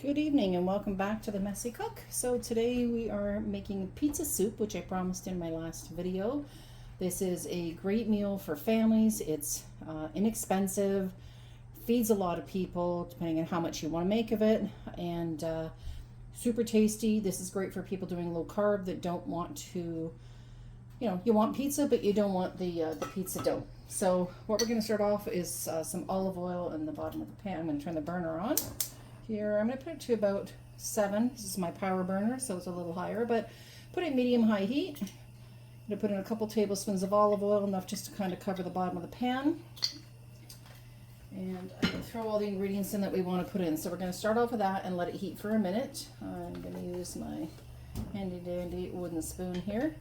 Good evening and welcome back to the Messy Cook. So today we are making pizza soup, which I promised in my last video. This is a great meal for families. It's inexpensive, feeds a lot of people depending on how much you want to make of it, and super tasty. This is great for people doing low carb that don't want to, you want pizza but you don't want the pizza dough. So what we're going to start off is some olive oil in the bottom of the pan. I'm going to turn the burner on. Here, I'm going to put it to about 7. This is my power burner, so it's a little higher, but put it medium-high heat. I'm going to put in a couple tablespoons of olive oil, enough just to kind of cover the bottom of the pan. And I'm going to throw all the ingredients in that we want to put in. So we're going to start off with that and let it heat for a minute. I'm going to use my handy-dandy wooden spoon here.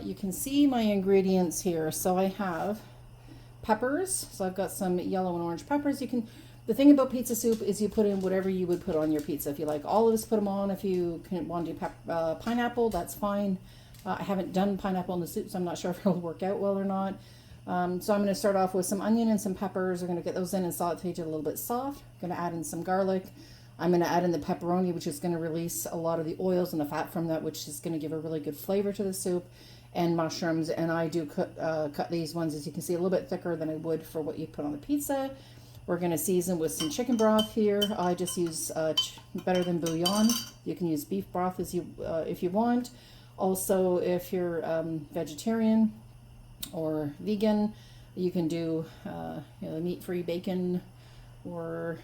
You can see my ingredients here. So I have peppers. So I've got some yellow and orange peppers. The thing about pizza soup is you put in whatever you would put on your pizza. If you like olives, put them on. If you want to do pineapple, that's fine. I haven't done pineapple in the soup, so I'm not sure if it'll work out well or not. So I'm going to start off with some onion and some peppers. We're going to get those in and saute it a little bit soft. I'm going to add in some garlic. I'm going to add in the pepperoni, which is going to release a lot of the oils and the fat from that, which is going to give a really good flavor to the soup. And mushrooms, and I do cut these ones, as you can see, a little bit thicker than I would for what you put on the pizza. We're going to season with some chicken broth here. I just use better than bouillon. You can use beef broth if you want. Also, if you're vegetarian or vegan, you can do meat-free bacon or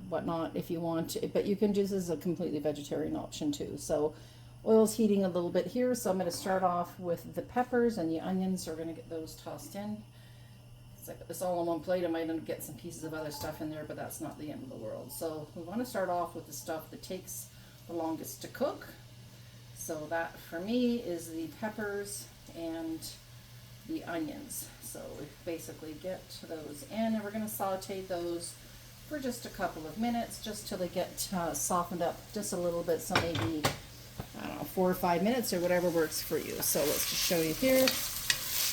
whatnot if you want. But you can use this as a completely vegetarian option too. So oil's heating a little bit here. So I'm going to start off with the peppers and the onions. So we're going to get those tossed in. I put this all on one plate. I might end up getting some pieces of other stuff in there, but that's not the end of the world. So we want to start off with the stuff that takes the longest to cook. So that for me is the peppers and the onions. So we basically get those in, and we're going to saute those for just a couple of minutes, just till they get softened up just a little bit. So maybe, I don't know, 4 or 5 minutes or whatever works for you. So let's just show you here.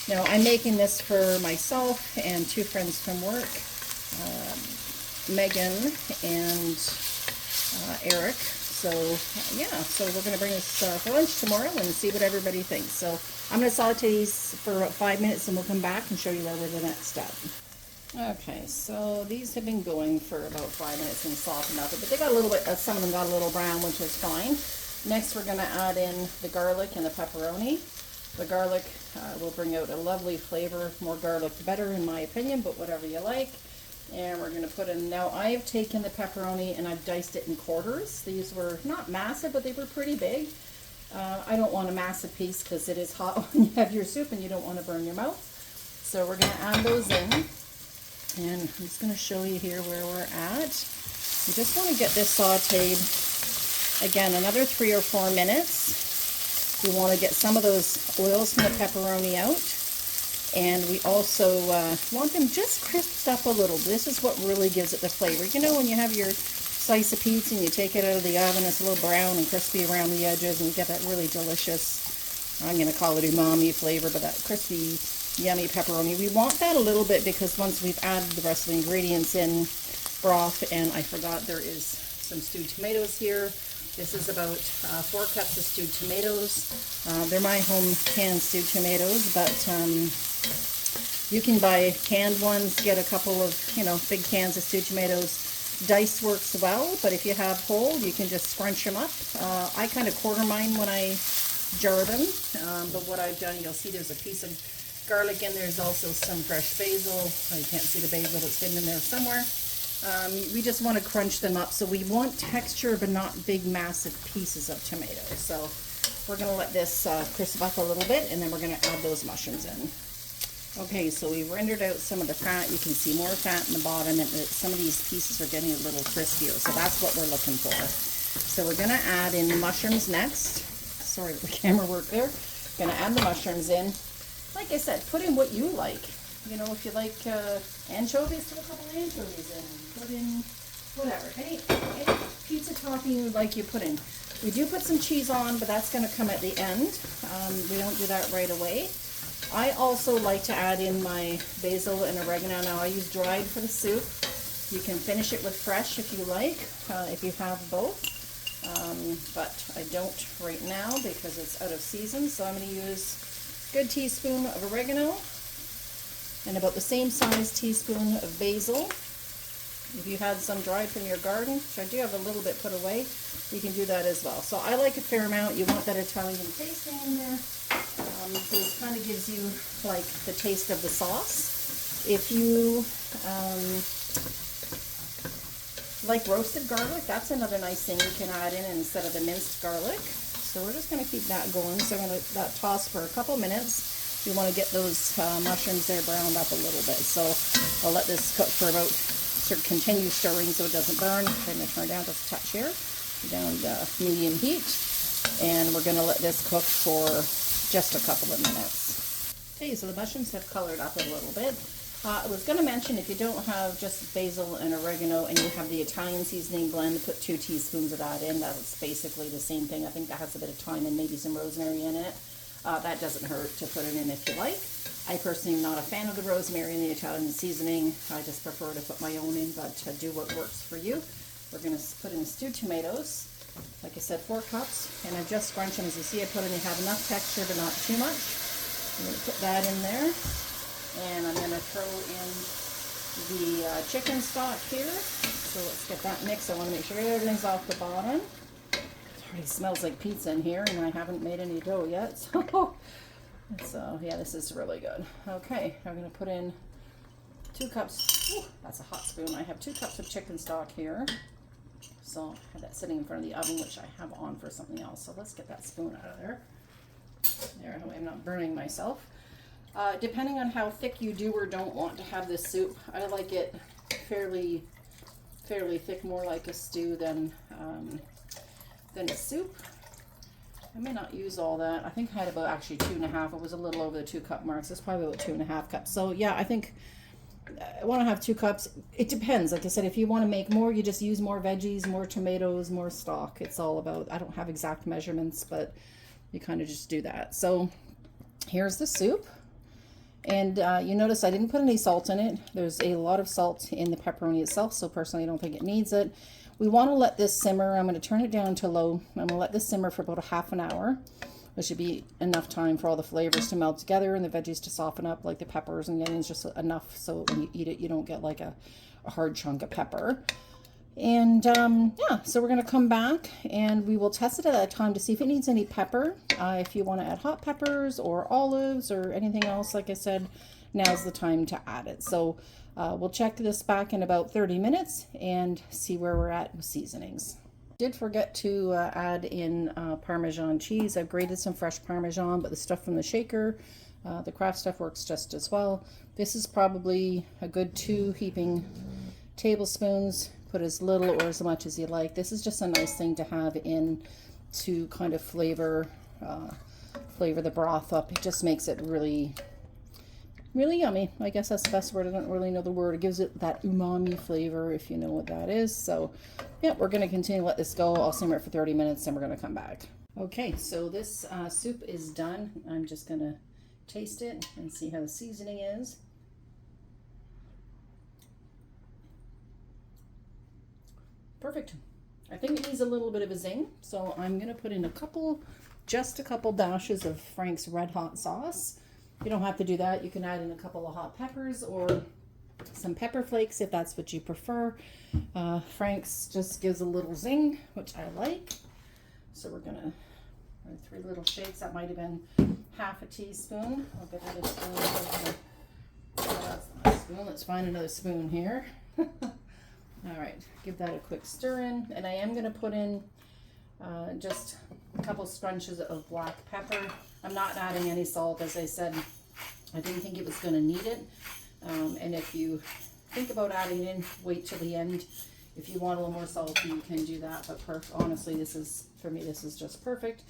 Now, I'm making this for myself and 2 friends from work, Megan and Eric. So, so we're going to bring this for lunch tomorrow and see what everybody thinks. So I'm going to saute these for about 5 minutes, and we'll come back and show you where we're the next step. Okay, so these have been going for about 5 minutes and softened up, but they got a little bit, some of them got a little brown, which is fine. Next, we're going to add in the garlic and the pepperoni. The garlic will bring out a lovely flavor. More garlic the better in my opinion, but whatever you like. And we're going to put in, now I've taken the pepperoni and I've diced it in quarters. These were not massive, but they were pretty big. I don't want a massive piece because it is hot when you have your soup and you don't want to burn your mouth. So we're going to add those in. And I'm just going to show you here where we're at. We just want to get this sauteed, again, another 3 or 4 minutes. We want to get some of those oils from the pepperoni out, and we also want them just crisped up a little. This is what really gives it the flavor. You know, when you have your slice of pizza and you take it out of the oven, it's a little brown and crispy around the edges, and you get that really delicious, I'm going to call it umami flavor, but that crispy, yummy pepperoni. We want that a little bit because once we've added the rest of the ingredients in, broth, and I forgot there is some stewed tomatoes here. This is about 4 cups of stewed tomatoes. They're my home canned stewed tomatoes, but you can buy canned ones, get a couple of, big cans of stewed tomatoes. Diced works well, but if you have whole, you can just scrunch them up. I kind of quarter mine when I jar them, but what I've done, you'll see there's a piece of garlic in there. There's also some fresh basil. Oh, you can't see the basil, it's hidden in there somewhere. We just want to crunch them up. So we want texture, but not big, massive pieces of tomato. So we're going to let this crisp up a little bit, and then we're going to add those mushrooms in. Okay, so we've rendered out some of the fat. You can see more fat in the bottom, and some of these pieces are getting a little crispier. So that's what we're looking for. So we're going to add in the mushrooms next. Sorry, the camera work there. Going to add the mushrooms in. Like I said, put in what you like. You know, if you like anchovies, put a couple of anchovies in. Put in whatever. Any pizza topping you would like, you put in. We do put some cheese on, but that's going to come at the end. We don't do that right away. I also like to add in my basil and oregano. Now I use dried for the soup. You can finish it with fresh if you like, if you have both. But I don't right now because it's out of season. So I'm going to use a good teaspoon of oregano and about the same size teaspoon of basil. If you had some dried from your garden, which I do have a little bit put away, you can do that as well. So I like a fair amount. You want that Italian tasting in there. So it kind of gives you like the taste of the sauce. If you like roasted garlic, that's another nice thing you can add in instead of the minced garlic. So we're just going to keep that going. So I'm going to let that toss for a couple minutes. You want to get those mushrooms there browned up a little bit. So I'll let this cook for about, sort of continue stirring so it doesn't burn. I'm going to turn it down just a touch here, down medium heat. And we're going to let this cook for just a couple of minutes. Okay, so the mushrooms have colored up a little bit. I was going to mention if you don't have just basil and oregano and you have the Italian seasoning blend, put 2 teaspoons of that in. That's basically the same thing. I think that has a bit of thyme and maybe some rosemary in it. That doesn't hurt to put it in if you like. I personally am not a fan of the rosemary and the Italian seasoning. I just prefer to put my own in, but do what works for you. We're going to put in stewed tomatoes. Like I said, 4 cups, and I've just scrunched them. As you see, I have enough texture, but not too much. I'm going to put that in there, and I'm going to throw in the chicken stock here. So let's get that mixed. I want to make sure everything's off the bottom. It already smells like pizza in here, and I haven't made any dough yet. So yeah, this is really good. Okay, I'm going to put in 2 cups. Ooh, that's a hot spoon. I have 2 cups of chicken stock here. So I have that sitting in front of the oven, which I have on for something else. So let's get that spoon out of there. There, I'm not burning myself. Depending on how thick you do or don't want to have this soup, I like it fairly thick, more like a stew than a soup. I may not use all that. I think I had about actually 2.5. It was a little over the 2 cup mark. So it's probably about 2.5 cups. So yeah, I think I want to have 2 cups. It depends. Like I said, if you want to make more, you just use more veggies, more tomatoes, more stock. It's all about, I don't have exact measurements, but you kind of just do that. So here's the soup. And you notice I didn't put any salt in it. There's a lot of salt in the pepperoni itself, so personally I don't think it needs it. We want to let this simmer. I'm going to turn it down to low. I'm going to let this simmer for about a half an hour. There should be enough time for all the flavors to melt together and the veggies to soften up, like the peppers and the onions, just enough so when you eat it, you don't get like a hard chunk of pepper. And yeah, so we're going to come back and we will test it at that time to see if it needs any pepper. If you want to add hot peppers or olives or anything else, like I said, now's the time to add it. So we'll check this back in about 30 minutes and see where we're at with seasonings. Did forget to add in Parmesan cheese. I've grated some fresh Parmesan, but the stuff from the shaker, the Kraft stuff works just as well. This is probably a good 2 heaping tablespoons. Put as little or as much as you like. This is just a nice thing to have in to kind of flavor the broth up. It just makes it really yummy. I guess that's the best word. I don't really know the word. It gives it that umami flavor, if you know what that is. So yeah, we're going to continue to let this go. I'll simmer it for 30 minutes and we're going to come back. Okay, so this soup is done. I'm just going to taste it and see how the seasoning is. Perfect. I think it needs a little bit of a zing, so I'm going to put in just a couple dashes of Frank's Red Hot sauce. You don't have to do that. You can add in a couple of hot peppers or some pepper flakes if that's what you prefer. Frank's just gives a little zing, which I like. So we're going to 3 little shakes. That might have been half a teaspoon. I'll get another spoon. That's not a spoon. Let's find another spoon here. All right, give that a quick stir in. And I am going to put in just a couple scrunches of black pepper. I'm not adding any salt, as I said. I didn't think it was going to need it. And if you think about adding in, wait till the end. If you want a little more salty, you can do that. But honestly, for me, this is just perfect.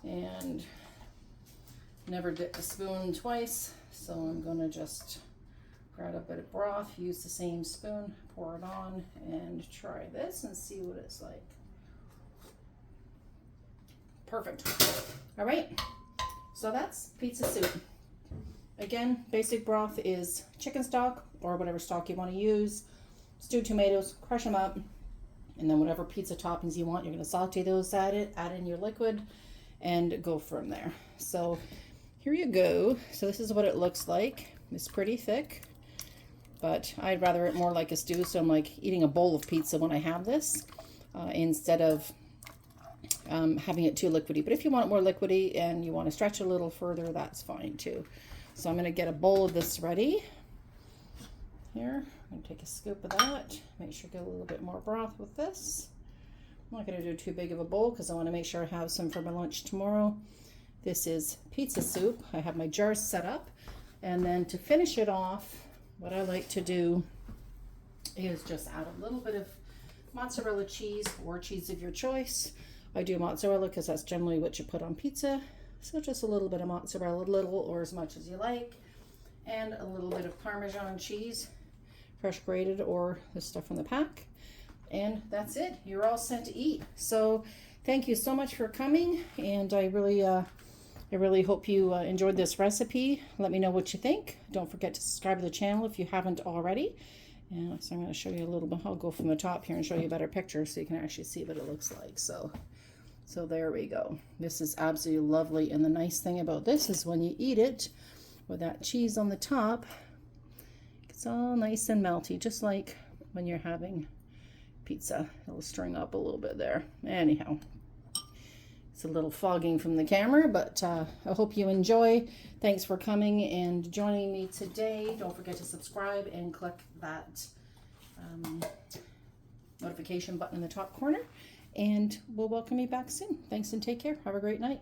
And never dip the spoon twice. So I'm going to just grab a bit of broth, use the same spoon, pour it on, and try this and see what it's like. Perfect. All right, so that's pizza soup. Again, basic broth is chicken stock or whatever stock you want to use. stewed tomatoes, crush them up, and then whatever pizza toppings you want, you're going to saute those, add in your liquid, and go from there. So here you go. So this is what it looks like. It's pretty thick, but I'd rather it more like a stew, so I'm like eating a bowl of pizza when I have this, instead of having it too liquidy. But if you want it more liquidy and you want to stretch it a little further, that's fine too. So I'm going to get a bowl of this ready. Here, I'm going to take a scoop of that. Make sure I get a little bit more broth with this. I'm not going to do too big of a bowl because I want to make sure I have some for my lunch tomorrow. This is pizza soup. I have my jars set up. And then to finish it off, what I like to do is just add a little bit of mozzarella cheese or cheese of your choice. I do mozzarella because that's generally what you put on pizza. So just a little bit of mozzarella, little or as much as you like. And a little bit of Parmesan cheese, fresh grated or the stuff from the pack. And that's it. You're all set to eat. So thank you so much for coming. And I really hope you enjoyed this recipe. Let me know what you think. Don't forget to subscribe to the channel if you haven't already. And so I'm going to show you a little bit. I'll go from the top here and show you a better picture so you can actually see what it looks like. So there we go. This is absolutely lovely. And the nice thing about this is when you eat it with that cheese on the top, it's all nice and melty, just like when you're having pizza. It'll string up a little bit there. Anyhow, it's a little fogging from the camera, but I hope you enjoy. Thanks for coming and joining me today. Don't forget to subscribe and click that notification button in the top corner, and we'll welcome you back soon. Thanks and take care. Have a great night.